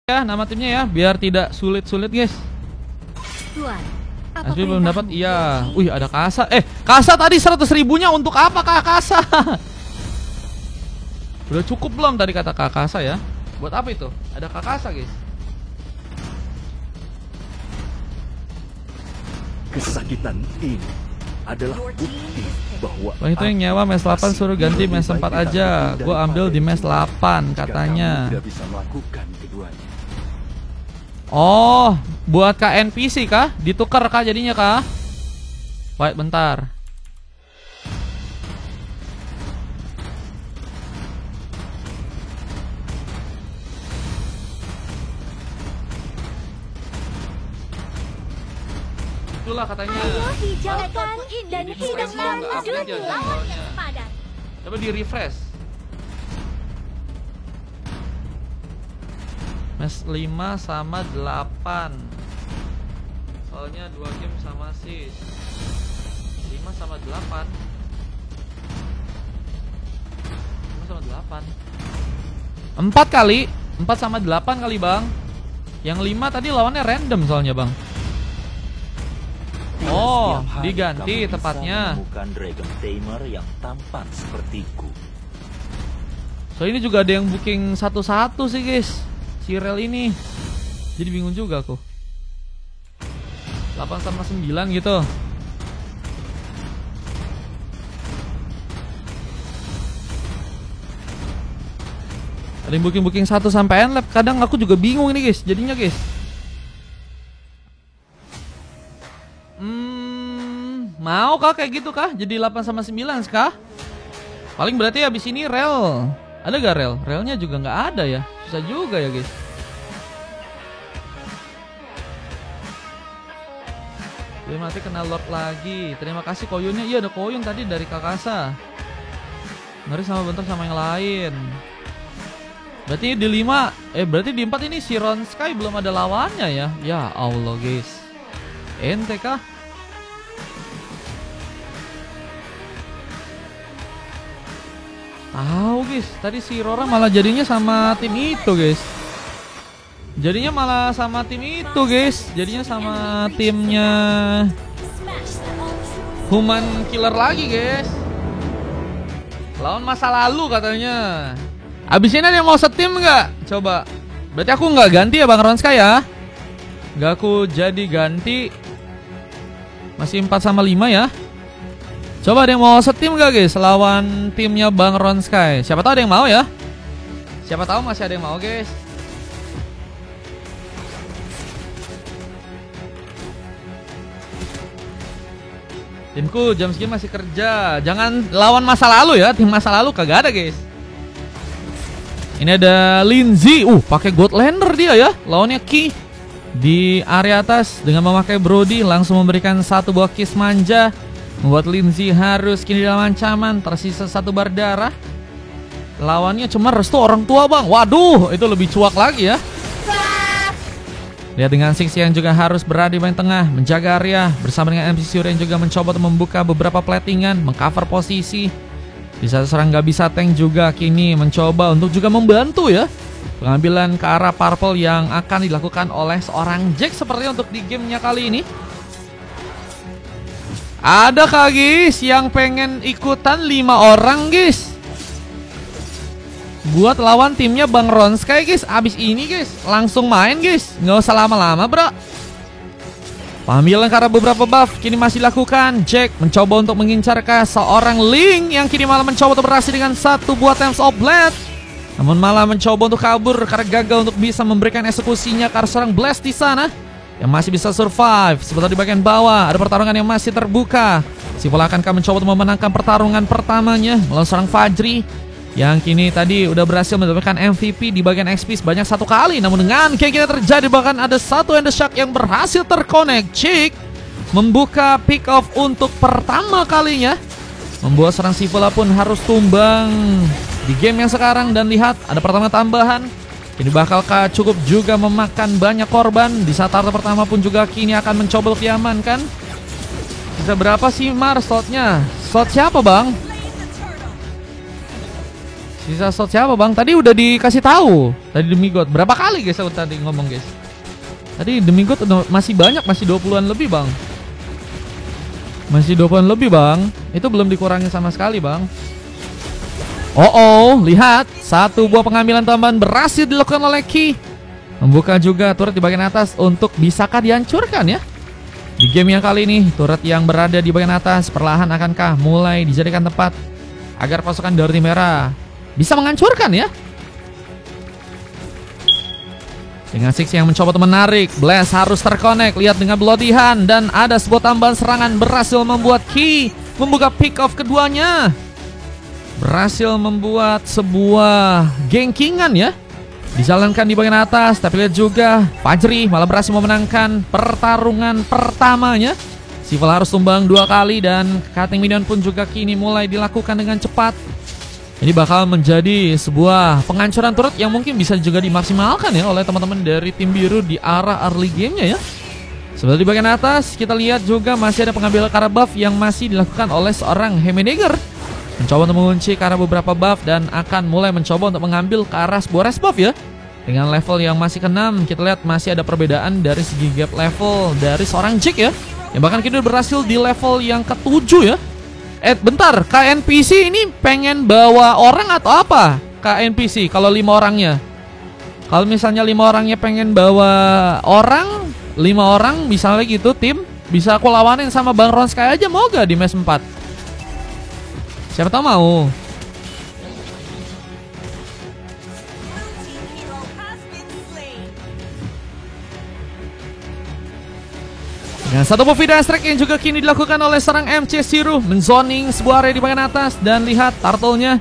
ya nama timnya ya, biar tidak sulit-sulit guys. Tuan, Asli belum dapat, iya. Wih ada kasa. Kasa tadi 100 ribunya untuk apa kak kasa? Udah cukup belum tadi kata kak kasa ya? Buat apa itu? Ada kak kasa guys. Kesakitan ini adalah bukti bahwa Wah itu yang nyewa mes 8 suruh ganti mes 4 aja. Gue ambil di mes 8 katanya. tidak bisa melakukan keduanya. Oh, buat KNPC kah? Ditukar kah jadinya kah? Wait bentar. Itulah katanya. ayo hijaukan dan Di refresh hidupkan dulu, nggak update dunia aja lawan soalnya. yang sepadan. Coba di refresh. Mes 5 sama 8. Soalnya 2 game sama sis. 5 sama 8. 5 sama 8. 4 kali. 4 sama 8 kali bang. Yang 5 tadi lawannya random soalnya bang. Oh, Setiap hari diganti kamu bisa tepatnya. menemukan Dragon Tamer yang tampan sepertiku. So ini juga ada yang booking satu-satu sih guys, si rel ini. Jadi bingung juga aku. 8 sama 9 gitu. Ada yang booking 1 sampai N-Lab. Kadang aku juga bingung ini guys, jadinya guys. Mau kah kayak gitu kah? Jadi 8 sama 9 kah? Paling berarti habis ini rel. Ada gak rel? Relnya juga nggak ada ya. Susah juga ya guys. Dia mati kena lord lagi. Terima kasih koyunnya. Iya ada koyun tadi dari Kakasa. Ngeri sama bentar sama yang lain. Berarti di 5 berarti di 4 ini si Ron Sky belum ada lawannya ya. Ya Allah guys. Ente kah? Tahu guys, tadi si Rora malah jadinya sama tim itu guys. Jadinya malah sama tim itu guys. Jadinya sama timnya Human Killer lagi guys. Lawan masa lalu katanya. Abis ini ada yang mau setim nggak? Coba. Berarti aku nggak ganti ya Bang Ronska ya? Nggak aku jadi ganti. Masih 4 sama 5 ya. Coba ada yang mau setim gak guys lawan timnya Bang Ron Sky? Siapa tahu ada yang mau ya. Siapa tahu masih ada yang mau guys. Timku jam segini masih kerja. Jangan lawan masa lalu ya. Tim masa lalu kagak ada guys. Ini ada Lindsay. Pakai Godlander dia ya. Lawannya Ki di area atas dengan memakai Brody langsung memberikan satu buah kiss manja. Membuat Lindsay harus kini dalam ancaman. Tersisa 1 bar darah. Lawannya cuma restu orang tua bang. Waduh itu lebih cuak lagi ya. Lihat dengan Six yang juga harus berada di bagian tengah menjaga area. Bersama dengan MC Surya yang juga mencoba untuk membuka beberapa platingan. Mengcover posisi. Bisa serang gak bisa tank juga kini mencoba untuk juga membantu ya. Pengambilan ke arah purple yang akan dilakukan oleh seorang Jack seperti untuk di gamenya kali ini. Ada kah guys yang pengen ikutan 5 orang guys buat lawan timnya Bang Ron Sky guys. Abis ini guys langsung main guys. Nggak usah lama-lama bro. Pengambilan karena beberapa buff kini masih dilakukan. Jack mencoba untuk mengincar ke seorang Link yang kini malah mencoba untuk berhasil dengan 1 buah Times of Blade. Namun malah mencoba untuk kabur karena gagal untuk bisa memberikan eksekusinya karena seorang Blast di sana yang masih bisa survive. Sebentar di bagian bawah ada pertarungan yang masih terbuka. Si Pola akan mencoba untuk memenangkan pertarungan pertamanya melawan seorang Fajri yang kini tadi udah berhasil mendapatkan MVP di bagian XP sebanyak 1 kali. Namun dengan kayak gini terjadi bahkan ada 1 Endershark yang berhasil terconnect. Chick membuka pick off untuk pertama kalinya, membuat seorang si Pola pun harus tumbang di game yang sekarang. Dan lihat ada pertarungan tambahan. Ini bakalkah cukup juga memakan banyak korban. Di saat starter pertama pun juga kini akan mencoba untuk diamankan. Bisa berapa sih Mar slotnya? Slot siapa bang? Sisa slot siapa bang? Tadi udah dikasih tahu. Tadi Demigod. Berapa kali guys aku tadi ngomong guys? Tadi Demigod masih banyak, masih 20-an lebih bang. Masih 20-an lebih bang. Itu belum dikurangi sama sekali bang. Oh, lihat. Satu buah pengambilan tambahan berhasil dilakukan oleh Ki. Membuka juga turret di bagian atas untuk bisakah dihancurkan ya? Di game yang kali ini, turret yang berada di bagian atas perlahan akankah mulai dijadikan tempat agar pasukan dari tim merah bisa menghancurkan ya? Dengan Six yang mencoba untuk menarik, Blast harus terkonek. Lihat dengan Bloody Hand dan ada sebuah tambahan serangan berhasil membuat Ki membuka pick off keduanya. Berhasil membuat sebuah gengkingan ya. Dijalankan di bagian atas, tapi lihat juga Fajri malah berhasil memenangkan pertarungan pertamanya. Sivil harus tumbang 2 kali dan cutting minion pun juga kini mulai dilakukan dengan cepat. Ini bakal menjadi sebuah penghancuran turret yang mungkin bisa juga dimaksimalkan ya oleh teman-teman dari tim biru di arah early gamenya ya. Sebelah di bagian atas kita lihat juga masih ada pengambilan cara buff yang masih dilakukan oleh seorang Heimendinger. Mencoba untuk mengunci ke arah beberapa buff dan akan mulai mencoba untuk mengambil ke arah sebuah rest buff ya. Dengan level yang masih ke-6, kita lihat masih ada perbedaan dari segi gap level dari seorang Jack ya. Yang bahkan kita berhasil di level yang ke-7 ya. Bentar, KNPC ini pengen bawa orang atau apa? KNPC kalau 5 orangnya. Kalau misalnya 5 orangnya pengen bawa orang, 5 orang misalnya gitu tim, bisa aku lawanin sama Bang Ronsky aja, mau gak di match 4? Siapa tahu mau. Dengan satu movie dash track yang juga kini dilakukan oleh seorang MC Siru, menzoning sebuah area di bagian atas dan lihat turtle-nya.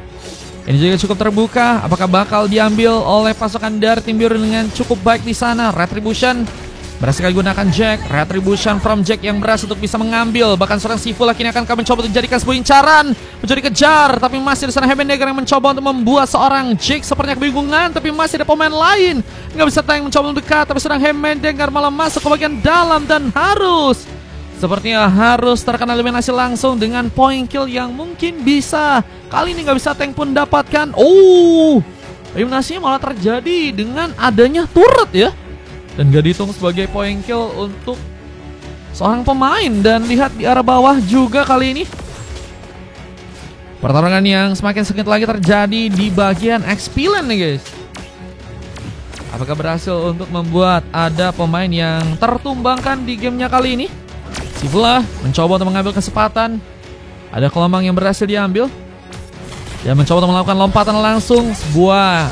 Ini juga cukup terbuka. Apakah bakal diambil oleh pasukan dari tim biru dengan cukup baik di sana? Retribution berhasil digunakan Jack. Retribution from Jack yang berhasil untuk bisa mengambil. Bahkan seorang Sifu kini akan mencoba untuk menjadikan sebuah incaran, menjadi kejar. Tapi masih ada seorang Heimendinger yang mencoba untuk membuat seorang Jack sepertinya kebingungan. Tapi masih ada pemain lain, nggak bisa tank mencoba untuk dekat. Tapi seorang Heimendinger malah masuk ke bagian dalam dan sepertinya harus terkena eliminasi langsung dengan point kill yang mungkin bisa. Kali ini nggak bisa tank pun dapatkan. Eliminasinya malah terjadi dengan adanya turret ya. Dan gak dihitung sebagai point kill untuk seorang pemain. Dan lihat di arah bawah juga kali ini pertarungan yang semakin sengit lagi terjadi di bagian XP lane nih guys. Apakah berhasil untuk membuat ada pemain yang tertumbangkan di gamenya kali ini? Sivula mencoba untuk mengambil kesempatan. Ada gelombang yang berhasil diambil dan mencoba untuk melakukan lompatan langsung. Sebuah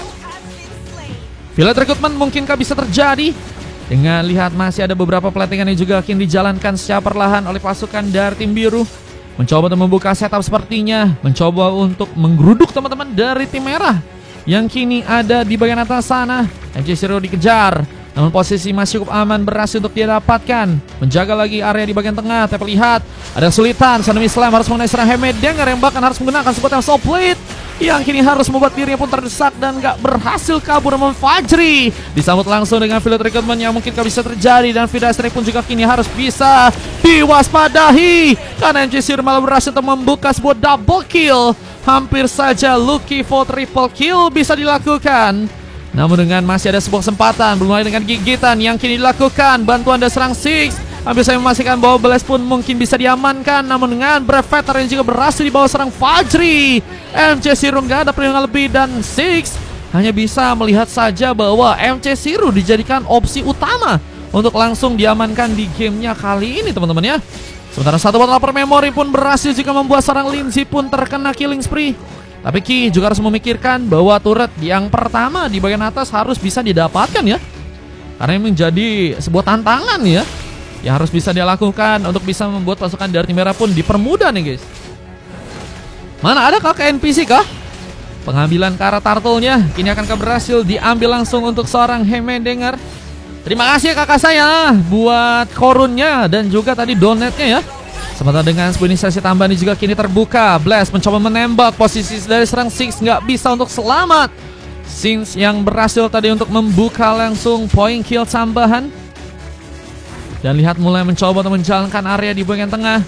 village recruitment mungkinkah bisa terjadi? Dengan lihat masih ada beberapa platingan yang juga akan dijalankan secara perlahan oleh pasukan dari tim biru. Mencoba untuk membuka setup sepertinya. Mencoba untuk menggeruduk teman-teman dari tim merah yang kini ada di bagian atas sana. MC Zero dikejar, namun posisi masih cukup aman, berhasil untuk dia dapatkan. Menjaga lagi area di bagian tengah. Tapi lihat ada kesulitan. Tsunami Slam harus mengenai seorang Heimendinger yang bahkan harus menggunakan sebuah Soul Plate yang kini harus membuat dirinya pun terdesak dan gak berhasil kabur namun Fajri disambut langsung dengan village recruitment yang mungkin gak bisa terjadi. Dan Vidastri pun juga kini harus bisa diwaspadahi karena MC Sir malah berhasil untuk membuka sebuah double kill. Hampir saja Lucky for triple kill bisa dilakukan, namun dengan masih ada sebuah kesempatan. Belum lagi dengan gigitan yang kini dilakukan. Bantuan dari serang Six hampir saya memastikan bahwa Blast pun mungkin bisa diamankan, namun dengan Brevetter yang juga berhasil dibawa serang Fajri. MC Siru nggak ada perlindungan lebih dan Six hanya bisa melihat saja bahwa MC Siru dijadikan opsi utama untuk langsung diamankan di gamenya kali ini teman-teman ya. Sementara satu botol per memory pun berhasil juga membuat seorang Lindsay pun terkena killing spree. Tapi Ki juga harus memikirkan bahwa turret yang pertama di bagian atas harus bisa didapatkan ya, karena ini menjadi sebuah tantangan ya yang harus bisa dia lakukan untuk bisa membuat pasukan dari tim merah pun dipermudah nih guys. Mana ada kah ke NPC kah? Pengambilan ke arah turtle-nya kini akan berhasil diambil langsung untuk seorang Heimendinger. Terima kasih ya kakak saya buat korunnya dan juga tadi donatnya ya. Sementara dengan sebuah inisiasi tambahan ini juga kini terbuka. Blast mencoba menembak, posisi dari serang Six nggak bisa untuk selamat. Six yang berhasil tadi untuk membuka langsung point kill tambahan. Dan lihat mulai mencoba untuk menjalankan area di bagian tengah.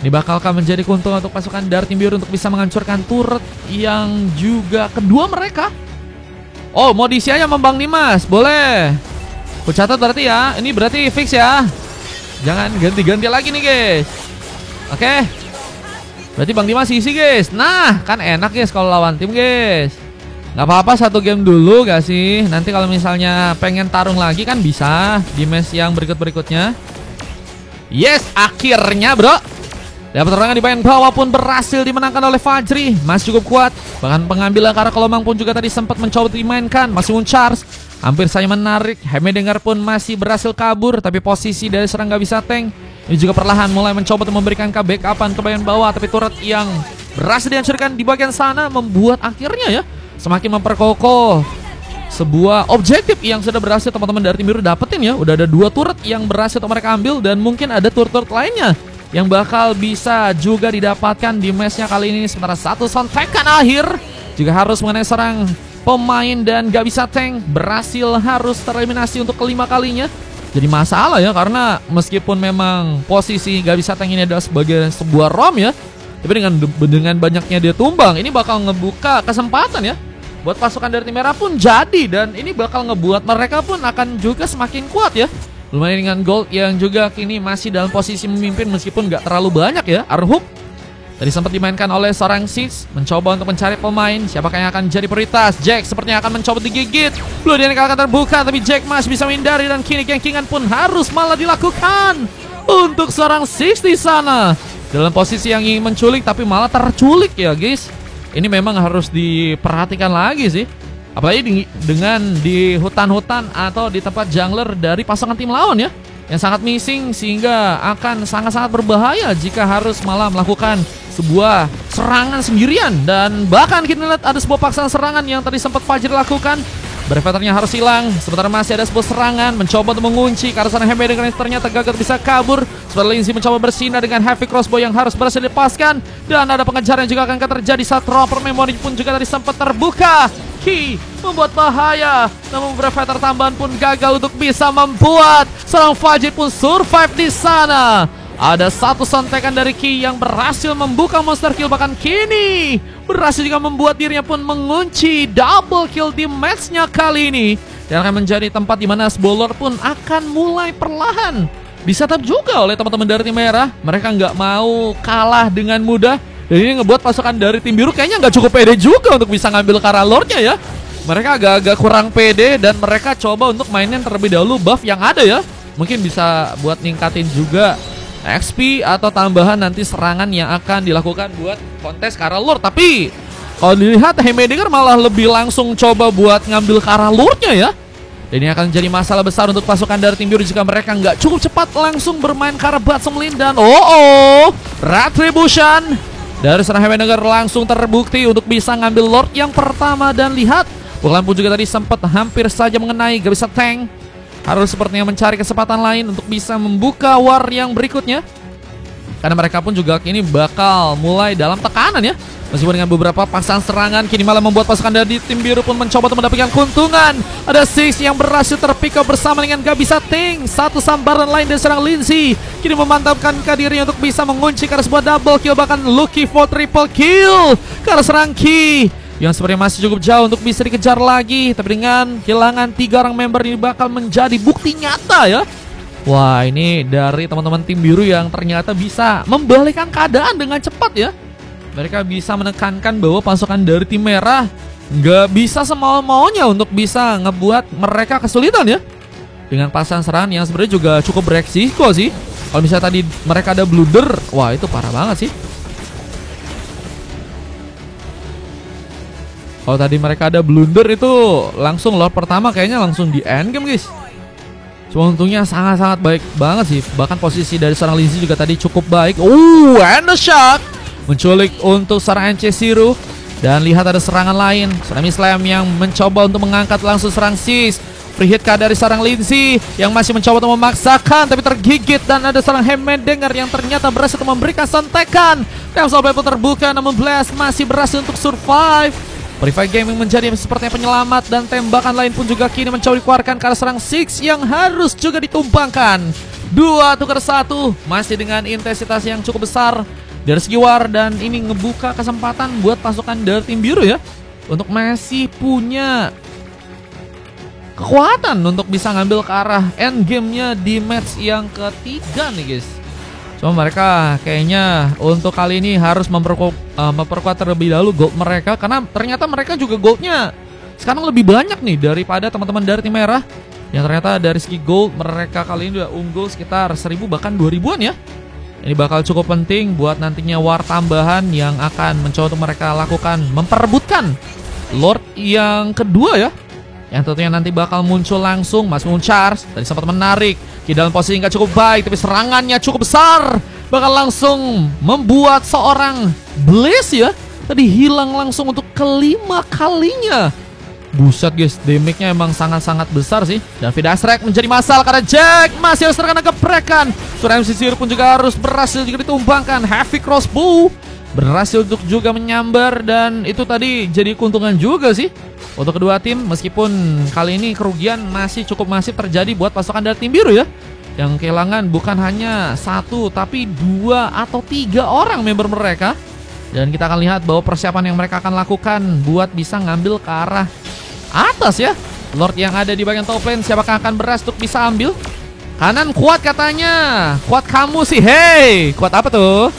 Ini bakalkah menjadi keuntungan untuk pasukan dari tim biru untuk bisa menghancurkan turret yang juga kedua mereka. Oh, mau diisi aja sama Bang Dimas, boleh. Ku catat berarti ya, ini berarti fix ya. Jangan ganti-ganti lagi nih guys. Oke. Berarti Bang Dimas isi guys. Nah, kan enak guys kalau lawan tim guys. Gak apa-apa satu game dulu gak sih? Nanti kalau misalnya pengen tarung lagi kan bisa di match yang berikut-berikutnya. Yes, akhirnya bro. Dapat serangan di bagian bawah pun berhasil dimenangkan oleh Fajri. Masih cukup kuat. Bahkan pengambilan ke arah Kolomang pun juga tadi sempat mencoba dimainkan. Masih Charge. Hampir saja menarik. Heimerdinger pun masih berhasil kabur. Tapi posisi dari serang gak bisa tank. Ini juga perlahan mulai mencoba untuk memberikan backupan ke bagian bawah. Tapi turret yang berhasil dihancurkan di bagian sana membuat akhirnya ya semakin memperkokoh sebuah objektif yang sudah berhasil teman-teman dari tim biru dapetin ya. Udah ada 2 turret yang berhasil untuk mereka ambil. Dan mungkin ada turret lainnya yang bakal bisa juga didapatkan di matchnya kali ini. Sementara satu sontekan akhir juga harus mengenai serang pemain dan gak bisa tank. Berhasil harus tereliminasi untuk kelima kalinya. Jadi masalah ya, karena meskipun memang posisi gak bisa tank ini adalah sebagai sebuah ROM ya, tapi dengan banyaknya dia tumbang, ini bakal ngebuka kesempatan ya buat pasukan dari tim merah pun jadi. Dan ini bakal ngebuat mereka pun akan juga semakin kuat ya. Lumayan dengan gold yang juga kini masih dalam posisi memimpin meskipun gak terlalu banyak ya. Arhuk tadi sempat dimainkan oleh seorang Six, mencoba untuk mencari pemain. Siapakah yang akan jadi prioritas? Jack sepertinya akan mencoba digigit. Blue Dynamic akan terbuka, tapi Jack masih bisa menghindari. Dan kini gankingan pun harus malah dilakukan untuk seorang Six di sana. Dalam posisi yang ingin menculik tapi malah terculik ya guys. Ini memang harus diperhatikan lagi sih. Apalagi dengan di hutan-hutan atau di tempat jungler dari pasangan tim lawan ya, yang sangat missing, sehingga akan sangat-sangat berbahaya jika harus malah melakukan sebuah serangan sendirian. Dan bahkan kita lihat ada sebuah paksaan serangan yang tadi sempat Fajri lakukan. Brevetternya harus hilang. Sementara masih ada sebuah serangan mencoba untuk mengunci karena sana Heimerdinger ternyata gagal bisa kabur. Sementara Lindsay mencoba bersinar dengan heavy crossbow yang harus berhasil dilepaskan. Dan ada pengejaran yang juga akan terjadi saat proper memory pun juga tadi sempat terbuka. Ki membuat bahaya, namun Brevetter tambahan pun gagal untuk bisa membuat seorang Fajri pun survive di sana. Ada satu sontekan dari Ki yang berhasil membuka monster kill, bahkan kini berhasil juga membuat dirinya pun mengunci double kill di matchnya kali ini. Dan akan menjadi tempat di mana Sbolor pun akan mulai perlahan disetap juga oleh teman-teman dari tim merah. Mereka nggak mau kalah dengan mudah. Dan ini ngebuat pasukan dari tim biru kayaknya nggak cukup pede juga untuk bisa ngambil Kara Lordnya ya. Mereka agak-agak kurang pede dan mereka coba untuk mainin terlebih dahulu buff yang ada ya. Mungkin bisa buat ningkatin juga XP atau tambahan nanti serangan yang akan dilakukan buat kontes Kara Lord. Tapi kalau dilihat Heimerdinger malah lebih langsung coba buat ngambil Kara Lordnya ya. Dan ini akan jadi masalah besar untuk pasukan dari tim biru jika mereka nggak cukup cepat langsung bermain Kara Batsemlin. Dan Retribution dari serang Heimerdinger langsung terbukti untuk bisa ngambil Lord yang pertama. Dan lihat, pukulan pun juga tadi sempat hampir saja mengenai, gak bisa tank. Harus sepertinya mencari kesempatan lain untuk bisa membuka war yang berikutnya. Karena mereka pun juga kini bakal mulai dalam tekanan ya. Meskipun dengan beberapa pasangan serangan, kini malah membuat pasukan dari tim biru pun mencoba untuk mendapatkan keuntungan. Ada Six yang berhasil terpick up bersama dengan gak bisa ting. Satu sambaran lain dari serang Lindsay kini memantapkan dirinya untuk bisa mengunci karena sebuah double kill, bahkan Lucky for triple kill karena serang Ki yang sebenarnya masih cukup jauh untuk bisa dikejar lagi. Tapi dengan kehilangan 3 orang member ini bakal menjadi bukti nyata ya. Wah, ini dari teman-teman tim biru yang ternyata bisa membalikkan keadaan dengan cepat ya. Mereka bisa menekankan bahwa pasukan dari tim merah nggak bisa semau-maunya untuk bisa ngebuat mereka kesulitan ya. Dengan pasangan serangan yang sebenarnya juga cukup beresiko sih. Kalau misalnya tadi mereka ada blunder, wah itu parah banget sih. Kalau tadi mereka ada blunder itu langsung Lord pertama kayaknya langsung di end game guys. Cuma untungnya sangat-sangat baik banget sih. Bahkan posisi dari seorang Lindsay juga tadi cukup baik. And the shot menculik untuk serang NC Siru. Dan lihat ada serangan lain, Tsunami Slam yang mencoba untuk mengangkat langsung serang Six. Free hit dari seorang Lindsay yang masih mencoba untuk memaksakan tapi tergigit. Dan ada seorang Heimerdinger yang ternyata berhasil untuk memberikan sontekan. Damsel pun terbuka, namun Blast masih berhasil untuk survive. Private Gaming menjadi sepertinya penyelamat. Dan tembakan lain pun juga kini mencoba dikeluarkan karena serang Six yang harus juga ditumbangkan. 2 tukar 1 masih dengan intensitas yang cukup besar. dari segi war, dan ini ngebuka kesempatan buat pasukan dari tim biru ya untuk masih punya kekuatan untuk bisa ngambil ke arah end game-nya di match yang ketiga nih guys. Cuma mereka kayaknya untuk kali ini harus memperkuat terlebih dahulu gold mereka, karena ternyata mereka juga goldnya sekarang lebih banyak nih daripada teman-teman dari tim merah. Yang ternyata dari segi gold mereka kali ini udah unggul sekitar 1000 bahkan 2000-an ya. Ini bakal cukup penting buat nantinya war tambahan yang akan mencoba untuk mereka lakukan, memperebutkan Lord yang kedua ya, yang tentunya nanti bakal muncul langsung. Mas Charge tadi sempat menarik ke dalam posisi nggak cukup baik, tapi serangannya cukup besar, bakal langsung membuat seorang Blaze ya tadi hilang langsung untuk kelima kalinya. Buset guys, damage-nya emang sangat-sangat besar sih. Dan Vidastrek menjadi masalah karena Jack masih harus terkena geprekan. Surah MC Zero pun juga harus berhasil juga ditumbangkan. Heavy Crossbow berhasil untuk juga menyambar, dan itu tadi jadi keuntungan juga sih untuk kedua tim. Meskipun kali ini kerugian masih cukup masif terjadi buat pasukan dari tim biru ya, yang kehilangan bukan hanya 1 tapi 2 atau 3 orang member mereka. Dan kita akan lihat bahwa persiapan yang mereka akan lakukan buat bisa ngambil ke arah atas ya. Lord yang ada di bagian top lane, siapakah akan berhasil untuk bisa ambil? Kanan kuat katanya. Kuat kamu sih, hey. Kuat apa tuh?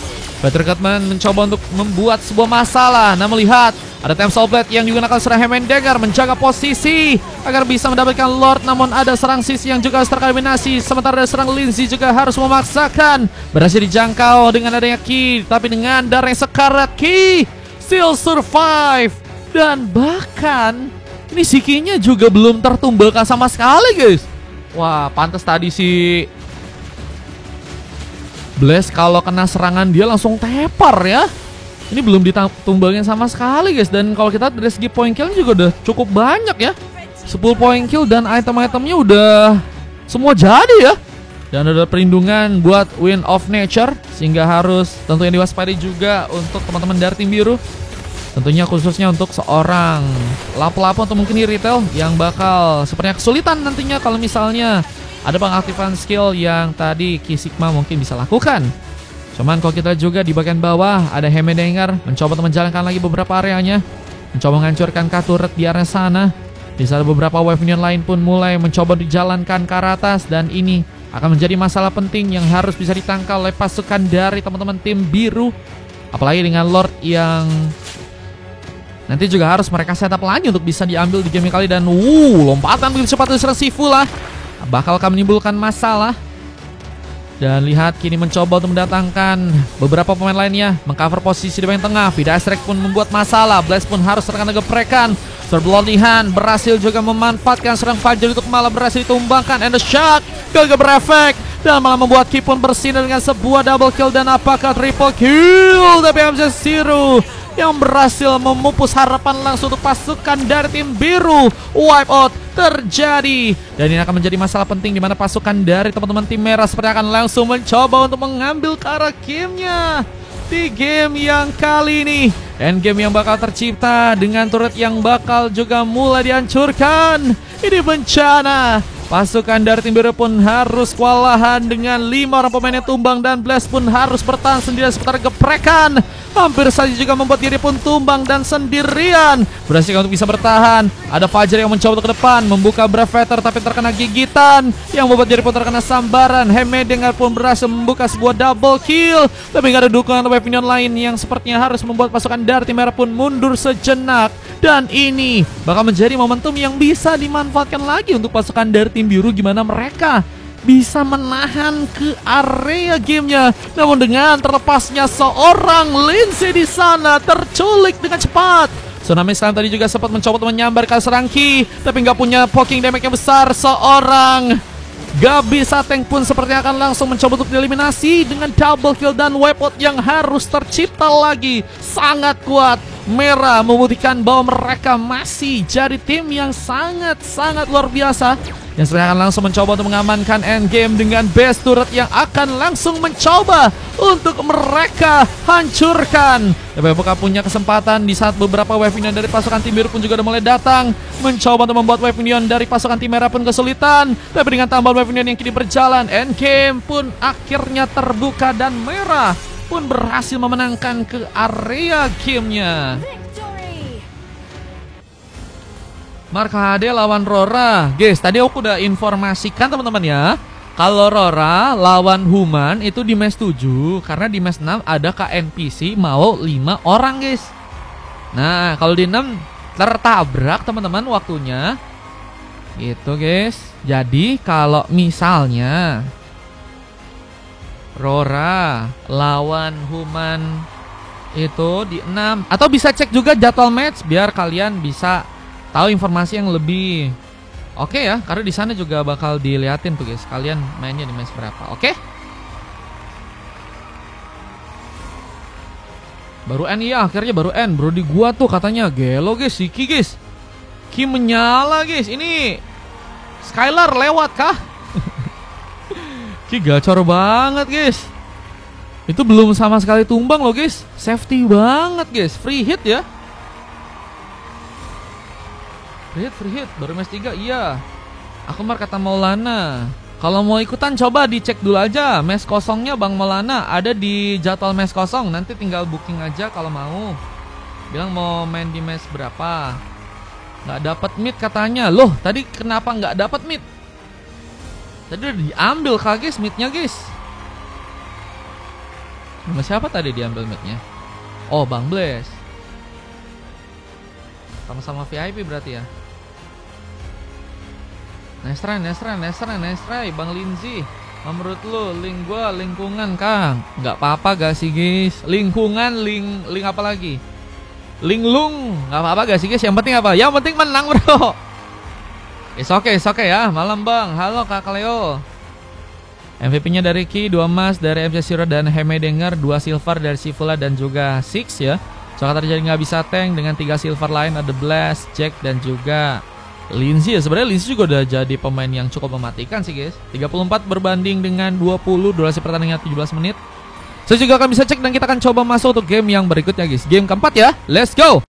Peter Cutman mencoba untuk membuat sebuah masalah. Nah, melihat ada Temsel Blade yang digunakan serang Heimendinger menjaga posisi agar bisa mendapatkan Lord. Namun ada serang Sisi yang juga harus tereliminasi. Sementara ada serang Lindsay juga harus memaksakan. Berhasil dijangkau dengan adanya Ki, tapi dengan darah yang sekarat, Ki still survive. Dan bahkan ini Sikinya juga belum tertumbangkan sama sekali guys. Wah, pantas tadi si Blaze kalau kena serangan dia langsung tepar ya. Ini belum ditumbangin sama sekali guys. Dan kalau kita dari segi point kill juga udah cukup banyak ya, 10 point kill, dan item-itemnya udah semua jadi ya. Dan ada perlindungan buat Wind of Nature, sehingga harus tentunya diwaspadai juga untuk teman-teman dari tim biru. Tentunya khususnya untuk seorang lapo-lapo atau mungkin di retail yang bakal sepertinya kesulitan nantinya kalau misalnya ada pengaktifan skill yang tadi Ki Sigma mungkin bisa lakukan. Cuman kalau kita juga di bagian bawah ada Heimendinger mencoba untuk menjalankan lagi beberapa areanya, mencoba menghancurkan turret di area sana. Di saat beberapa wave minion lain pun mulai mencoba dijalankan ke arah atas, dan ini akan menjadi masalah penting yang harus bisa ditangkal oleh pasukan dari teman-teman tim biru. Apalagi dengan Lord yang nanti juga harus mereka setup lagi untuk bisa diambil di game kali. Dan lompatan begitu cepat dari Sifu lah bakal akan menimbulkan masalah. Dan lihat kini mencoba untuk mendatangkan beberapa pemain lainnya mengcover posisi di bagian tengah. Vidastrek pun membuat masalah. Blaze pun harus terkena geprekan. Serbelonihan berhasil juga memanfaatkan serang Fajar untuk malah berhasil ditumbangkan. And the shock gagal berefek, dan malah membuat Ki pun bersinar dengan sebuah double kill. Dan apakah triple kill? Tapi MC Zero yang berhasil memupus harapan langsung untuk pasukan dari tim biru. Wipe out terjadi, dan ini akan menjadi masalah penting di mana pasukan dari teman-teman tim merah seperti akan langsung mencoba untuk mengambil ke arah gamenya di game yang kali ini. Endgame yang bakal tercipta dengan turret yang bakal juga mulai dihancurkan. Ini bencana. Pasukan dari tim biru pun harus kewalahan dengan 5 orang pemainnya tumbang, dan Blaze pun harus bertahan sendirian seputar geprekan. Hampir saja juga membuat diri pun tumbang dan sendirian. Berhasil untuk bisa bertahan. Ada Fajar yang mencoba ke depan membuka Breveter, tapi terkena gigitan yang membuat diri pun terkena sambaran. Heimendinger pun berhasil membuka sebuah double kill, tapi nggak ada dukungan wave minion lain yang sepertinya harus membuat pasukan dari tim merah pun mundur sejenak. Dan ini bakal menjadi momentum yang bisa dimanfaatkan lagi untuk pasukan dari tim biru, gimana mereka bisa menahan ke area gamenya. Namun dengan terlepasnya seorang Lindsay di sana terculik dengan cepat. Tsunami Slam tadi juga sempat mencoba untuk menyambar ke serang Ki, tapi nggak punya poking damage yang besar. Seorang Gabi Sateng pun sepertinya akan langsung mencoba untuk dieliminasi dengan double kill, dan wipeout yang harus tercipta lagi sangat kuat. Merah membuktikan bahwa mereka masih jadi tim yang sangat-sangat luar biasa, yang sebenarnya akan langsung mencoba untuk mengamankan endgame dengan base turret yang akan langsung mencoba untuk mereka hancurkan. Tapi apakah punya kesempatan di saat beberapa wave minion dari pasukan tim biru pun juga udah mulai datang, mencoba untuk membuat wave minion dari pasukan tim merah pun kesulitan. Tapi dengan tambahan wave minion yang kini berjalan, endgame pun akhirnya terbuka, dan merah pun berhasil memenangkan ke area gamenya. Victory. Mark HD lawan Rora. Guys, tadi aku udah informasikan teman-teman ya, kalau Rora lawan Human itu di match 7, karena di match 6 ada KNPC mau 5 orang guys. Nah, kalau di 6 tertabrak teman-teman waktunya. Gitu guys. Jadi kalau misalnya Rora lawan Human itu di 6, atau bisa cek juga jadwal match biar kalian bisa tahu informasi yang lebih oke ya, karena di sana juga bakal diliatin tuh guys, kalian mainnya di match berapa. Oke? Baru N ya, akhirnya baru N. Bro di gua tuh katanya gelo guys, si Ki guys. Ki menyala guys. Ini Skylar lewat kah? Ki gacor banget guys. Itu belum sama sekali tumbang loh guys. Safety banget guys, free hit ya. Free hit, baru match 3, iya. Akbar kata Maulana, kalau mau ikutan coba dicek dulu aja match kosongnya Bang Maulana, ada di jadwal match kosong, nanti tinggal booking aja kalau mau. Bilang mau main di match berapa. Nggak dapat mid katanya. Loh, tadi kenapa nggak dapat mid? Tadi udah diambil guys midnya guys. Sama siapa tadi diambil midnya? Oh, Bang Blaze. Sama-sama VIP berarti ya. Nice try, Bang Lindsay. Menurut lu, link gua lingkungan, Kang. Nggak apa-apa gak sih, guys? Lingkungan, link apa lagi? Linglung, nggak apa-apa gak sih, guys? Yang penting apa? Yang penting menang, bro. It's okay ya. Malam, Bang. Halo, Kak Leo. MVP-nya dari Ki, 2 emas dari MC Siro dan Hemedenger, 2 silver dari Sivula dan juga Six ya. Soalnya terjadi nggak bisa tank dengan 3 silver lain, ada Blast, Jack dan juga Lindsay ya. Sebenarnya Lindsay juga udah jadi pemain yang cukup mematikan sih guys. 34 berbanding dengan 20, durasi pertandingan 17 menit. Saya juga akan bisa cek dan kita akan coba masuk untuk game yang berikutnya guys. Game keempat ya, let's go.